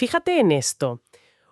Fíjate en esto.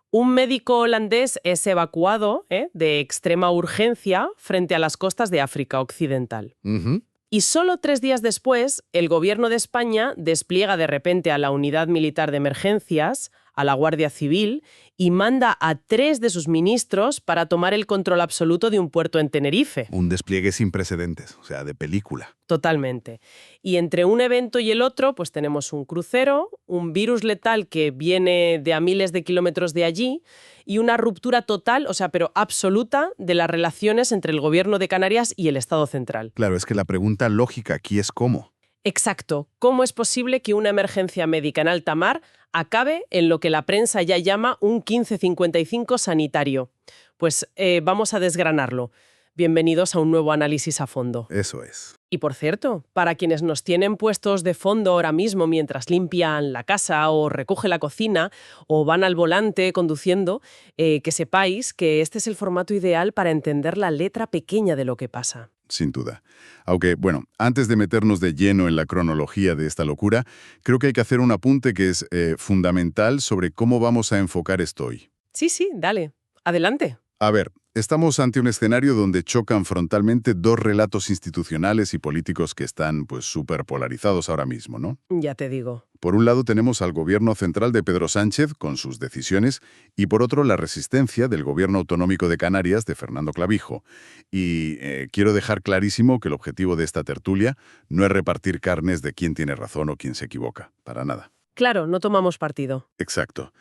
Un médico holandés es evacuado de extrema urgencia frente a las costas de África Occidental. Ujú. Y solo 3 días después, el gobierno de España despliega de repente a la Unidad Militar de Emergencias, a la Guardia Civil, y manda a 3 de sus ministros para tomar el control absoluto de un puerto en Tenerife. Un despliegue sin precedentes, o sea, de película. Totalmente. Y entre un evento y el otro, pues tenemos un crucero, un virus letal que viene de a miles de kilómetros de allí y una ruptura total, o sea, pero absoluta, de las relaciones entre el gobierno de Canarias y el Estado central. Claro, es que la pregunta lógica aquí es ¿cómo? Exacto. ¿Cómo es posible que una emergencia médica en alta mar acabe en lo que la prensa ya llama un 1555 sanitario? Pues vamos a desgranarlo. Bienvenidos a un nuevo análisis a fondo. Eso es. Y por cierto, para quienes nos tienen puestos de fondo ahora mismo mientras limpian la casa o recoge la cocina o van al volante conduciendo, que sepáis que este es el formato ideal para entender la letra pequeña de lo que pasa. Sin duda. Aunque, bueno, antes de meternos de lleno en la cronología de esta locura, creo que hay que hacer un apunte que es fundamental sobre cómo vamos a enfocar esto hoy. Sí, dale. Adelante. A ver, estamos ante un escenario donde chocan frontalmente dos relatos institucionales y políticos que están, pues, súper polarizados ahora mismo, ¿no? Ya te digo. Por un lado tenemos al gobierno central de Pedro Sánchez con sus decisiones y por otro la resistencia del gobierno autonómico de Canarias de Fernando Clavijo. Y quiero dejar clarísimo que el objetivo de esta tertulia no es repartir carnes de quién tiene razón o quién se equivoca, para nada. Claro, no tomamos partido. Exacto.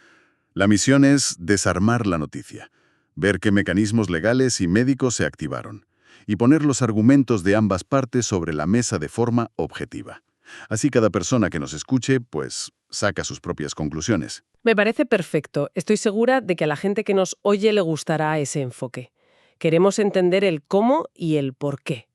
La misión es desarmar la noticia, ver qué mecanismos legales y médicos se activaron y poner los argumentos de ambas partes sobre la mesa de forma objetiva. Así cada persona que nos escuche, pues, saca sus propias conclusiones. Me parece perfecto. Estoy segura de que a la gente que nos oye le gustará ese enfoque. Queremos entender el cómo y el por qué.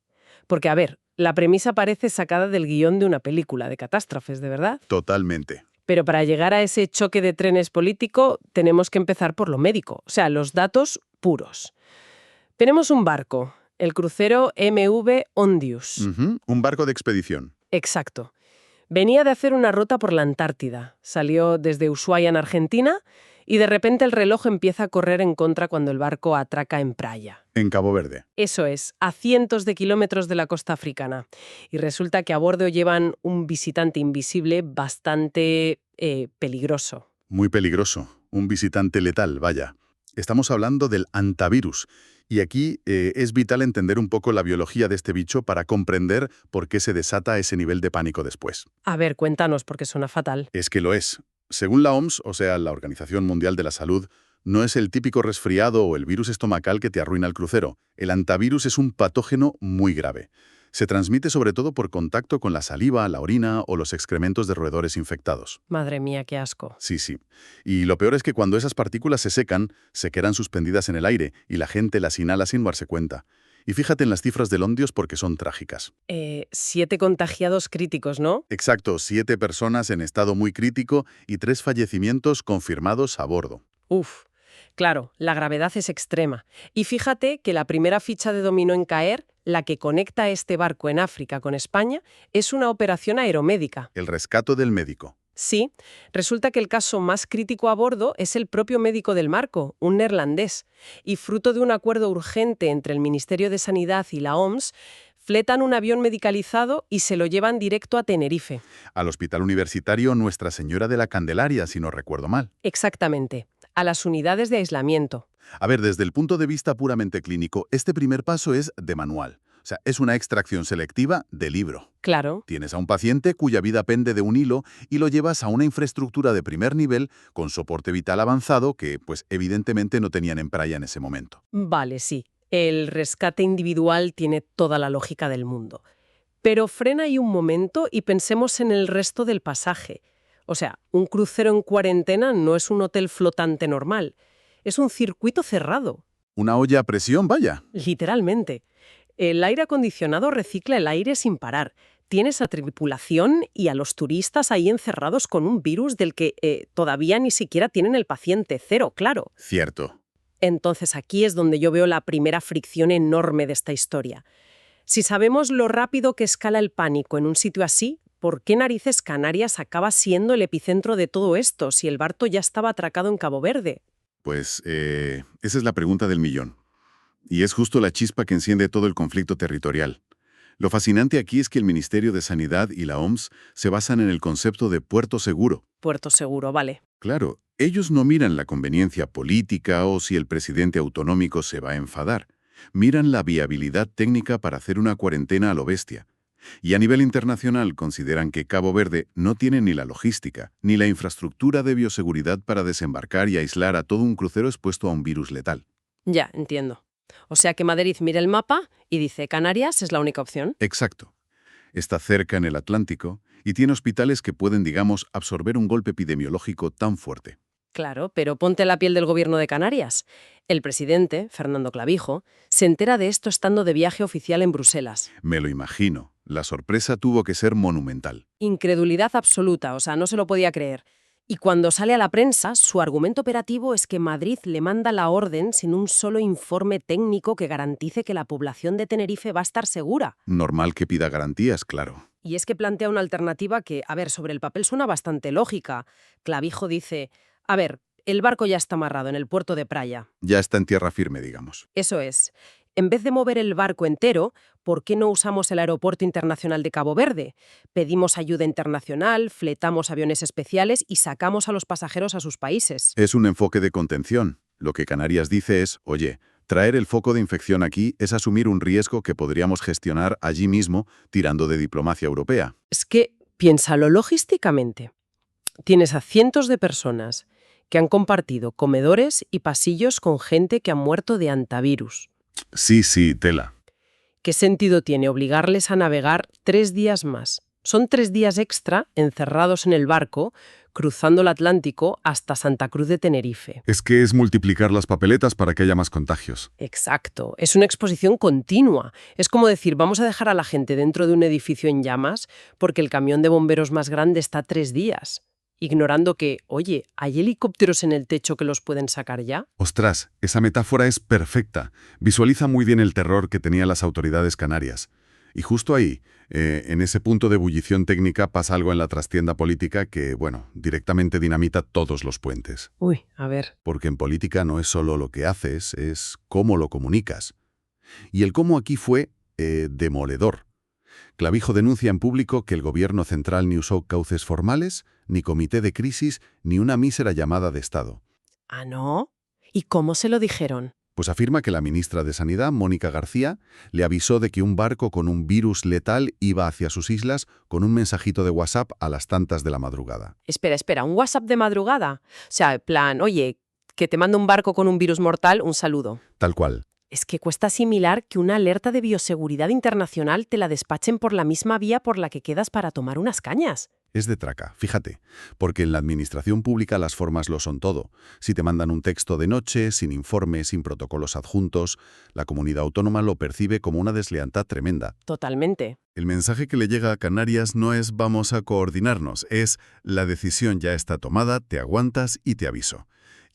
Porque, a ver, la premisa parece sacada del guión de una película de catástrofes, ¿de verdad? Totalmente. Pero para llegar a ese choque de trenes político tenemos que empezar por lo médico, o sea, los datos puros. Tenemos un barco, el crucero MV Ondius. Ujú, un barco de expedición. Exacto. Venía de hacer una ruta por la Antártida. Salió desde Ushuaia, en Argentina, y de repente el reloj empieza a correr en contra cuando el barco atraca en Praia. En Cabo Verde. Eso es, a cientos de kilómetros de la costa africana. Y resulta que a bordo llevan un visitante invisible bastante peligroso. Muy peligroso. Un visitante letal, vaya. Estamos hablando del hantavirus. Y aquí es vital entender un poco la biología de este bicho para comprender por qué se desata ese nivel de pánico después. A ver, cuéntanos, porque suena fatal. Es que lo es. Según la OMS, o sea, la Organización Mundial de la Salud, no es el típico resfriado o el virus estomacal que te arruina el crucero. El hantavirus es un patógeno muy grave. Se transmite sobre todo por contacto con la saliva, la orina o los excrementos de roedores infectados. Madre mía, qué asco. Sí. Y lo peor es que cuando esas partículas se secan, se quedan suspendidas en el aire y la gente las inhala sin darse cuenta. Y fíjate en las cifras del Ondios porque son trágicas. 7 contagiados críticos, ¿no? Exacto, 7 personas en estado muy crítico y 3 fallecimientos confirmados a bordo. Uf, claro, la gravedad es extrema. Y fíjate que la primera ficha de dominó en caer, la que conecta este barco en África con España, es una operación aeromédica. El rescate del médico. Sí, resulta que el caso más crítico a bordo es el propio médico del barco, un neerlandés. Y fruto de un acuerdo urgente entre el Ministerio de Sanidad y la OMS, fletan un avión medicalizado y se lo llevan directo a Tenerife. Al Hospital Universitario Nuestra Señora de la Candelaria, si no recuerdo mal. Exactamente, a las unidades de aislamiento. A ver, desde el punto de vista puramente clínico, este primer paso es de manual. O sea, es una extracción selectiva de libro. Claro. Tienes a un paciente cuya vida pende de un hilo y lo llevas a una infraestructura de primer nivel con soporte vital avanzado que, pues, evidentemente no tenían en Praia en ese momento. Vale, sí. El rescate individual tiene toda la lógica del mundo. Pero frena ahí un momento y pensemos en el resto del pasaje. O sea, un crucero en cuarentena no es un hotel flotante normal. Es un circuito cerrado. Una olla a presión, vaya. Literalmente. El aire acondicionado recicla el aire sin parar. Tienes a tripulación y a los turistas ahí encerrados con un virus del que todavía ni siquiera tienen el paciente cero, claro. Cierto. Entonces aquí es donde yo veo la primera fricción enorme de esta historia. Si sabemos lo rápido que escala el pánico en un sitio así, ¿por qué narices Canarias acaba siendo el epicentro de todo esto si el barco ya estaba atracado en Cabo Verde? Pues esa es la pregunta del millón. Y es justo la chispa que enciende todo el conflicto territorial. Lo fascinante aquí es que el Ministerio de Sanidad y la OMS se basan en el concepto de puerto seguro. Puerto Seguro, vale. Claro, ellos no miran la conveniencia política o si el presidente autonómico se va a enfadar. Miran la viabilidad técnica para hacer una cuarentena a lo bestia. Y a nivel internacional consideran que Cabo Verde no tiene ni la logística, ni la infraestructura de bioseguridad para desembarcar y aislar a todo un crucero expuesto a un virus letal. Ya, entiendo. O sea que Madrid mira el mapa y dice Canarias es la única opción. Exacto. Está cerca en el Atlántico y tiene hospitales que pueden, digamos, absorber un golpe epidemiológico tan fuerte. Claro, pero ponte la piel del gobierno de Canarias. El presidente, Fernando Clavijo, se entera de esto estando de viaje oficial en Bruselas. Me lo imagino. La sorpresa tuvo que ser monumental. Incredulidad absoluta, o sea, no se lo podía creer. Y cuando sale a la prensa, su argumento operativo es que Madrid le manda la orden sin un solo informe técnico que garantice que la población de Tenerife va a estar segura. Normal que pida garantías, claro. Y es que plantea una alternativa que, a ver, sobre el papel suena bastante lógica. Clavijo dice, a ver, el barco ya está amarrado en el puerto de Praia. Ya está en tierra firme, digamos. Eso es. En vez de mover el barco entero, ¿por qué no usamos el Aeropuerto Internacional de Cabo Verde? Pedimos ayuda internacional, fletamos aviones especiales y sacamos a los pasajeros a sus países. Es un enfoque de contención. Lo que Canarias dice es, oye, traer el foco de infección aquí es asumir un riesgo que podríamos gestionar allí mismo tirando de diplomacia europea. Es que, piénsalo logísticamente. Tienes a cientos de personas que han compartido comedores y pasillos con gente que ha muerto de antivirus. Sí, tela. ¿Qué sentido tiene obligarles a navegar 3 días más? Son 3 días extra encerrados en el barco, cruzando el Atlántico hasta Santa Cruz de Tenerife. Es que es multiplicar las papeletas para que haya más contagios. Exacto. Es una exposición continua. Es como decir, vamos a dejar a la gente dentro de un edificio en llamas porque el camión de bomberos más grande está 3 días. Ignorando que, oye, ¿hay helicópteros en el techo que los pueden sacar ya? Ostras, esa metáfora es perfecta. Visualiza muy bien el terror que tenían las autoridades canarias. Y justo ahí, en ese punto de ebullición técnica, pasa algo en la trastienda política que, bueno, directamente dinamita todos los puentes. Uy, a ver. Porque en política no es solo lo que haces, es cómo lo comunicas. Y el cómo aquí fue demoledor. Clavijo denuncia en público que el gobierno central ni usó cauces formales, ni comité de crisis, ni una mísera llamada de Estado. ¿Ah, no? ¿Y cómo se lo dijeron? Pues afirma que la ministra de Sanidad, Mónica García, le avisó de que un barco con un virus letal iba hacia sus islas con un mensajito de WhatsApp a las tantas de la madrugada. Espera, ¿un WhatsApp de madrugada? O sea, en plan, oye, que te mando un barco con un virus mortal, un saludo. Tal cual. Es que cuesta asimilar que una alerta de bioseguridad internacional te la despachen por la misma vía por la que quedas para tomar unas cañas. Es de traca, fíjate, porque en la administración pública las formas lo son todo. Si te mandan un texto de noche, sin informe, sin protocolos adjuntos, la comunidad autónoma lo percibe como una deslealtad tremenda. Totalmente. El mensaje que le llega a Canarias no es vamos a coordinarnos, es la decisión ya está tomada, te aguantas y te aviso.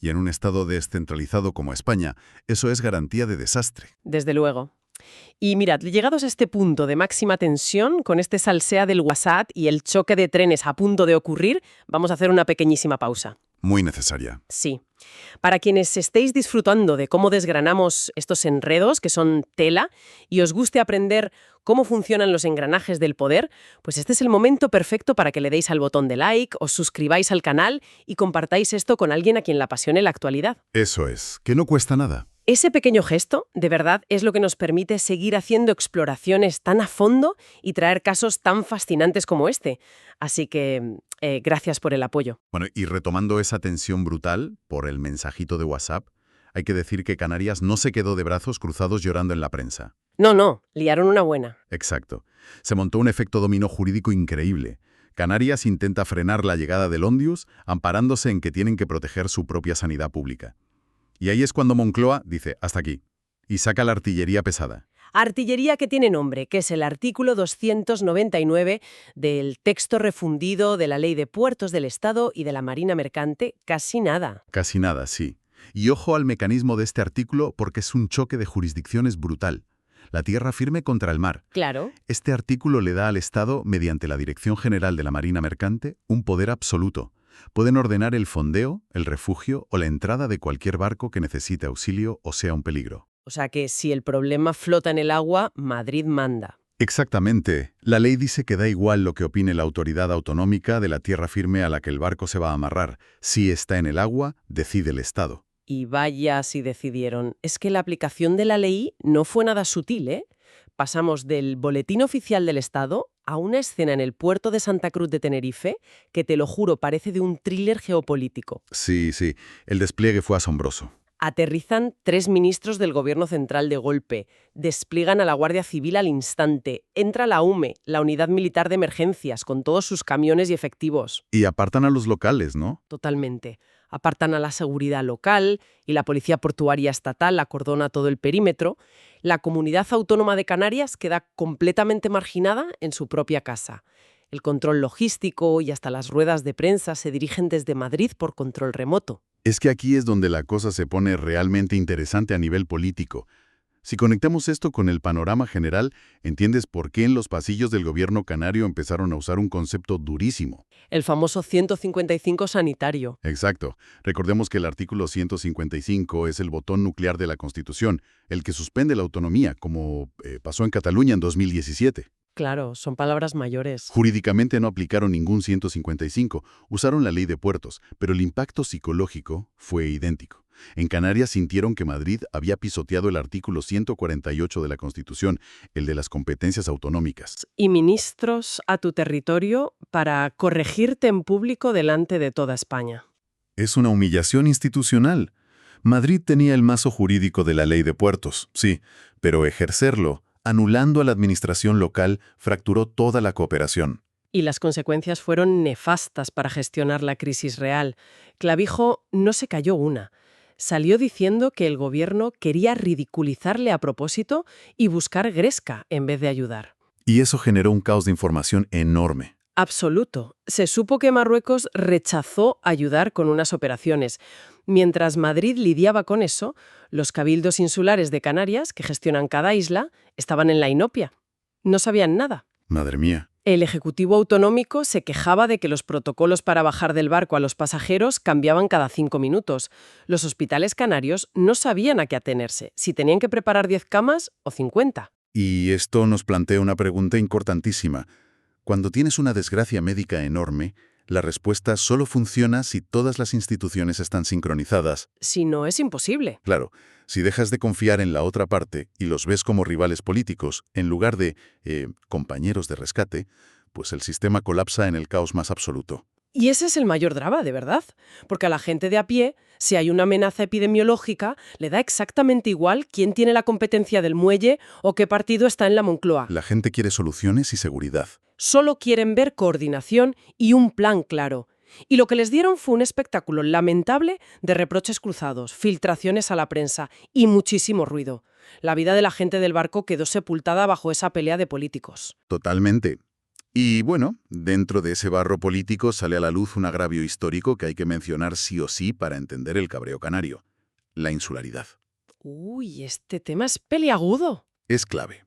Y en un estado descentralizado como España, eso es garantía de desastre. Desde luego. Y mirad, llegados a este punto de máxima tensión, con este salsea del WhatsApp y el choque de trenes a punto de ocurrir, vamos a hacer una pequeñísima pausa. Muy necesaria. Sí. Para quienes estéis disfrutando de cómo desgranamos estos enredos, que son tela, y os guste aprender cómo funcionan los engranajes del poder, pues este es el momento perfecto para que le deis al botón de like, os suscribáis al canal y compartáis esto con alguien a quien le apasione la actualidad. Eso es, que no cuesta nada. Ese pequeño gesto, de verdad, es lo que nos permite seguir haciendo exploraciones tan a fondo y traer casos tan fascinantes como este. Así que, gracias por el apoyo. Bueno, y retomando esa tensión brutal por el mensajito de WhatsApp, hay que decir que Canarias no se quedó de brazos cruzados llorando en la prensa. No, liaron una buena. Exacto. Se montó un efecto dominó jurídico increíble. Canarias intenta frenar la llegada del Ondius, amparándose en que tienen que proteger su propia sanidad pública. Y ahí es cuando Moncloa dice, hasta aquí, y saca la artillería pesada. Artillería que tiene nombre, que es el artículo 299 del texto refundido de la Ley de Puertos del Estado y de la Marina Mercante, casi nada. Casi nada, sí. Y ojo al mecanismo de este artículo porque es un choque de jurisdicciones brutal. la tierra firme contra el mar. Claro. Este artículo le da al Estado, mediante la Dirección General de la Marina Mercante, un poder absoluto. Pueden ordenar el fondeo, el refugio o la entrada de cualquier barco que necesite auxilio o sea un peligro. O sea que si el problema flota en el agua, Madrid manda. Exactamente. La ley dice que da igual lo que opine la autoridad autonómica de la tierra firme a la que el barco se va a amarrar. Si está en el agua, decide el Estado. Y vaya si decidieron. Es que la aplicación de la ley no fue nada sutil, ¿eh? Pasamos del boletín oficial del Estado a una escena en el puerto de Santa Cruz de Tenerife que, te lo juro, parece de un thriller geopolítico. Sí, sí. El despliegue fue asombroso. Aterrizan 3 ministros del Gobierno central de golpe, despliegan a la Guardia Civil al instante, entra la UME, la Unidad Militar de Emergencias, con todos sus camiones y efectivos. Y apartan a los locales, ¿no? Totalmente. Apartan a la seguridad local y la Policía Portuaria Estatal acordona todo el perímetro. La Comunidad Autónoma de Canarias queda completamente marginada en su propia casa. El control logístico y hasta las ruedas de prensa se dirigen desde Madrid por control remoto. Es que aquí es donde la cosa se pone realmente interesante a nivel político. Si conectamos esto con el panorama general, entiendes por qué en los pasillos del gobierno canario empezaron a usar un concepto durísimo. El famoso 155 sanitario. Exacto. Recordemos que el artículo 155 es el botón nuclear de la Constitución, el que suspende la autonomía, como pasó en Cataluña en 2017. Claro, son palabras mayores. Jurídicamente no aplicaron ningún 155, usaron la ley de puertos, pero el impacto psicológico fue idéntico. En Canarias sintieron que Madrid había pisoteado el artículo 148 de la Constitución, el de las competencias autonómicas. Y ministros a tu territorio para corregirte en público delante de toda España. Es una humillación institucional. Madrid tenía el mazo jurídico de la ley de puertos, sí, pero ejercerlo, anulando a la administración local, fracturó toda la cooperación. Y las consecuencias fueron nefastas para gestionar la crisis real. Clavijo no se cayó una. Salió diciendo que el gobierno quería ridiculizarle a propósito y buscar gresca en vez de ayudar. Y eso generó un caos de información enorme. Absoluto. Se supo que Marruecos rechazó ayudar con unas operaciones. Mientras Madrid lidiaba con eso, los cabildos insulares de Canarias, que gestionan cada isla, estaban en la inopia. No sabían nada. Madre mía. El Ejecutivo Autonómico se quejaba de que los protocolos para bajar del barco a los pasajeros cambiaban cada 5 minutos. Los hospitales canarios no sabían a qué atenerse, si tenían que preparar 10 camas o 50. Y esto nos plantea una pregunta importantísima. Cuando tienes una desgracia médica enorme, la respuesta solo funciona si todas las instituciones están sincronizadas. Si no, es imposible. Claro, si dejas de confiar en la otra parte y los ves como rivales políticos, en lugar de compañeros de rescate, pues el sistema colapsa en el caos más absoluto. Y ese es el mayor drama, de verdad. Porque a la gente de a pie, si hay una amenaza epidemiológica, le da exactamente igual quién tiene la competencia del muelle o qué partido está en la Moncloa. La gente quiere soluciones y seguridad. Solo quieren ver coordinación y un plan claro. Y lo que les dieron fue un espectáculo lamentable de reproches cruzados, filtraciones a la prensa y muchísimo ruido. La vida de la gente del barco quedó sepultada bajo esa pelea de políticos. Totalmente. Y bueno, dentro de ese barro político sale a la luz un agravio histórico que hay que mencionar sí o sí para entender el cabreo canario: la insularidad. Uy, este tema es peliagudo. Es clave.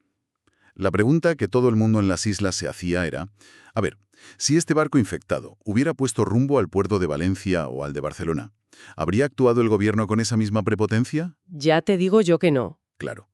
La pregunta que todo el mundo en las islas se hacía era, a ver, si este barco infectado hubiera puesto rumbo al puerto de Valencia o al de Barcelona, ¿habría actuado el gobierno con esa misma prepotencia? Ya te digo yo que no. Claro.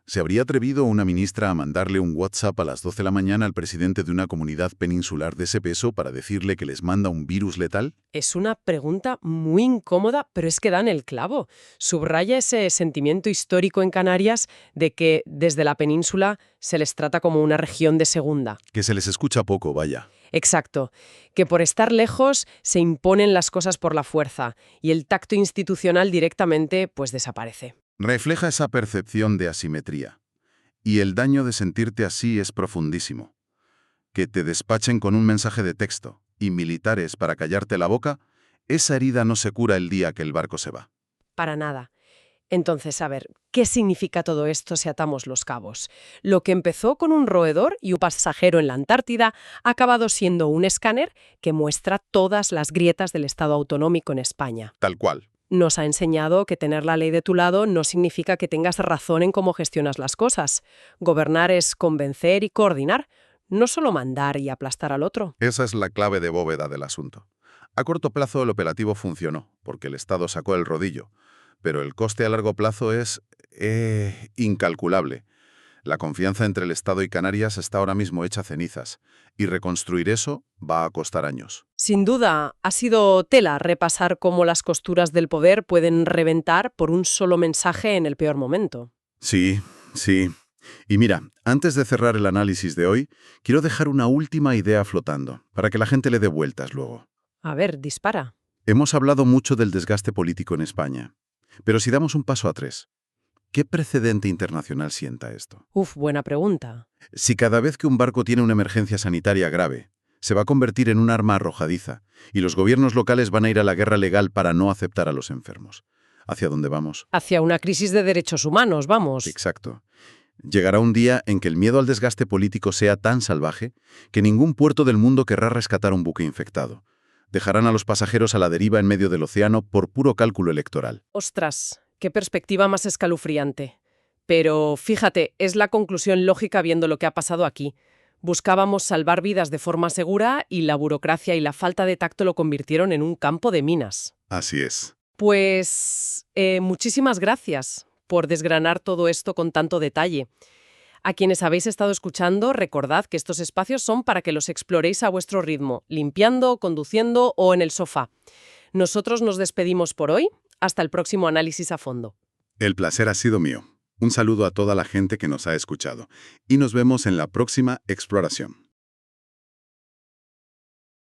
¿Se habría atrevido una ministra a mandarle un WhatsApp a las 12 de la mañana al presidente de una comunidad peninsular de ese peso para decirle que les manda un virus letal? Es una pregunta muy incómoda, pero es que dan el clavo. Subraya ese sentimiento histórico en Canarias de que desde la península se les trata como una región de segunda. Que se les escucha poco, vaya. Exacto, que por estar lejos se imponen las cosas por la fuerza y el tacto institucional directamente pues desaparece. Refleja esa percepción de asimetría. Y el daño de sentirte así es profundísimo. Que te despachen con un mensaje de texto y militares para callarte la boca, esa herida no se cura el día que el barco se va. Para nada. Entonces, a ver, ¿qué significa todo esto si atamos los cabos? Lo que empezó con un roedor y un pasajero en la Antártida ha acabado siendo un escáner que muestra todas las grietas del Estado autonómico en España. Tal cual. Nos ha enseñado que tener la ley de tu lado no significa que tengas razón en cómo gestionas las cosas. Gobernar es convencer y coordinar, no solo mandar y aplastar al otro. Esa es la clave de bóveda del asunto. A corto plazo el operativo funcionó, porque el Estado sacó el rodillo, pero el coste a largo plazo es incalculable. La confianza entre el Estado y Canarias está ahora mismo hecha cenizas, y reconstruir eso va a costar años. Sin duda, ha sido tela repasar cómo las costuras del poder pueden reventar por un solo mensaje en el peor momento. Sí, sí. Y mira, antes de cerrar el análisis de hoy, quiero dejar una última idea flotando, para que la gente le dé vueltas luego. A ver, dispara. Hemos hablado mucho del desgaste político en España, pero si damos un paso atrás, ¿qué precedente internacional sienta esto? Buena pregunta. Si cada vez que un barco tiene una emergencia sanitaria grave, se va a convertir en un arma arrojadiza, y los gobiernos locales van a ir a la guerra legal para no aceptar a los enfermos. ¿Hacia dónde vamos? Hacia una crisis de derechos humanos, vamos. Exacto. Llegará un día en que el miedo al desgaste político sea tan salvaje que ningún puerto del mundo querrá rescatar un buque infectado. Dejarán a los pasajeros a la deriva en medio del océano por puro cálculo electoral. Ostras, qué perspectiva más escalofriante. Pero fíjate, es la conclusión lógica viendo lo que ha pasado aquí. Buscábamos salvar vidas de forma segura y la burocracia y la falta de tacto lo convirtieron en un campo de minas. Así es. Pues muchísimas gracias por desgranar todo esto con tanto detalle. A quienes habéis estado escuchando, recordad que estos espacios son para que los exploréis a vuestro ritmo, limpiando, conduciendo o en el sofá. Nosotros nos despedimos por hoy. Hasta el próximo análisis a fondo. El placer ha sido mío. Un saludo a toda la gente que nos ha escuchado. Y nos vemos en la próxima exploración.